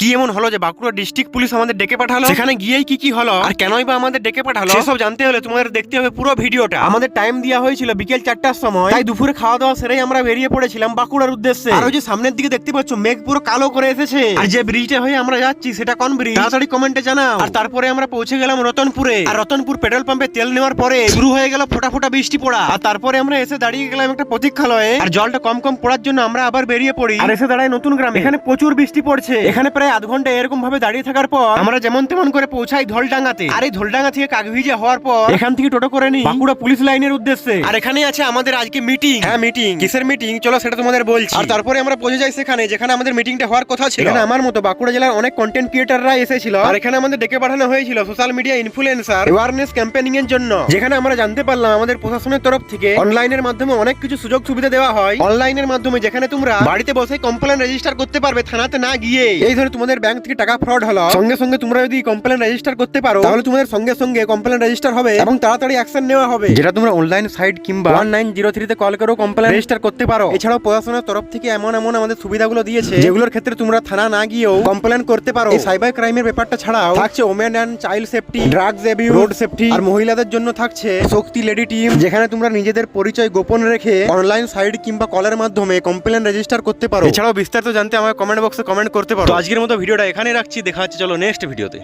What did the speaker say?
কি এমন হলো যে বাঁকুড়া ডিস্ট্রিক্ট পুলিশ আমাদের ডেকে পাঠালো? সেখানে গিয়েই কি হলো আর কেনই বা আমাদের ডেকে পাঠালো সেসব জানতে হলে তোমাদের দেখতে হবে পুরো ভিডিওটা। আমাদের টাইম দেওয়া হয়েছিল বিকেল 4টার সময়, তাই দুপুরে খাওয়া দাওয়া সেরেই আমরা বেরিয়ে পড়েছিলাম বাঁকুড়ার উদ্দেশ্যে। আর ওই যে সামনের দিকে দেখতে পাচ্ছ মেঘ পুরো কালো করে এসেছে, আর যে ব্রিজটা হয়ে আমরা যাচ্ছি সেটা কোন ব্রিজ তাড়াতাড়ি কমেন্টে জানাও। আর তারপরে আমরা পৌঁছে গেলাম রতনপুরে, আর রতনপুর পেট্রোল পাম্পে তেল নেওয়ার পরে শুরু হয়ে গেল ফোটা বৃষ্টি পড়া। আর তারপরে আমরা এসে দাঁড়িয়ে গেলাম একটা প্রতীক্ষালয়ে, আর জলটা কম পড়ার জন্য আমরা আবার বেরিয়ে পড়ি আর এসে দাঁড়াই নতুন গ্রামে। এখানে প্রচুর বৃষ্টি পড়ছে, এখানে প্রায় আধ ঘন্টা এরকম ভাবে দাঁড়িয়ে থাকার পর আমরা যেমন তেমন করে পৌঁছাই ধলডাঙ্গাতে। আর এই ধলডাঙ্গা থেকে কাকভিজা হওয়ার পর এখান থেকে টোটো করে নি বাঁকুড়া পুলিশ লাইনের উদ্দেশ্যে। আর এখানে আছে আমাদের আজকে মিটিং। হ্যাঁ মিটিং, কিসের মিটিং চলো সেটা তোমাদের বলছি। আর তারপরে আমরা পৌঁছে যাই সেখানে যেখানে আমাদের মিটিংটা হওয়ার কথা ছিল। এখানে আমার মতো বাঁকুড়া জেলার অনেক কন্টেন্ট ক্রিয়েটররা এসেছিল, আর এখানে আমাদের ডেকে পাঠানো হয়েছিল social media influencer awareness campaigning এর জন্য, যেখানে আমরা জানতে পারলাম আমাদের প্রশাসনের তরফ থেকে অনলাইনের মাধ্যমে অনেক কিছু সুযোগ সুবিধা দেওয়া হয়। অনলাইনের মাধ্যমে যেখানে তোমরা বাড়িতে বসে কমপ্লেন রেজিস্টার করতে পারবে থানাতে না গিয়ে। এই ধরে তোমাদের ব্যাংক থেকে টাকা ফ্রড হলো, সঙ্গে সঙ্গে তোমরা যদি কমপ্লেন রেজিস্টার করতে পারো তাহলে তোমাদের সঙ্গে সঙ্গে কমপ্লেন রেজিস্টার হবে এবং তাড়াতাড়ি অ্যাকশন নেওয়া হবে, যেটা তোমরা অনলাইন সাইট কিংবা 1903 তে কল করেও কমপ্লেন রেজিস্টার করতে পারো। এছাড়াও প্রশাসনের তরফ থেকে এমন আমাদের সুবিধাগুলো দিয়েছে যেগুলোর ক্ষেত্রে তোমরা থানা না গিয়েও কমপ্লেন করতে পারো। এই সাইবার ক্রাইমের ব্যাপারটা ছাড়াও থাকছে women and child safety, drugs abuse, road safety, আর মহিলাদের জন্য থাকছে শক্তি লেডি টিম, যেখানে তোমরা নিজেদের পরিচয় গোপন রেখে অনলাইন সাইট কিংবা কলের মাধ্যমে কমপ্লেন রেজিস্টার করতে পারো। এছাড়াও বিস্তারিত জানতে আমার কমেন্ট বক্সে কমেন্ট করতে পারো। তো আজকের মতো ভিডিওটা এখানেই রাখছি, দেখা হচ্ছে চলো নেক্সট ভিডিওতে।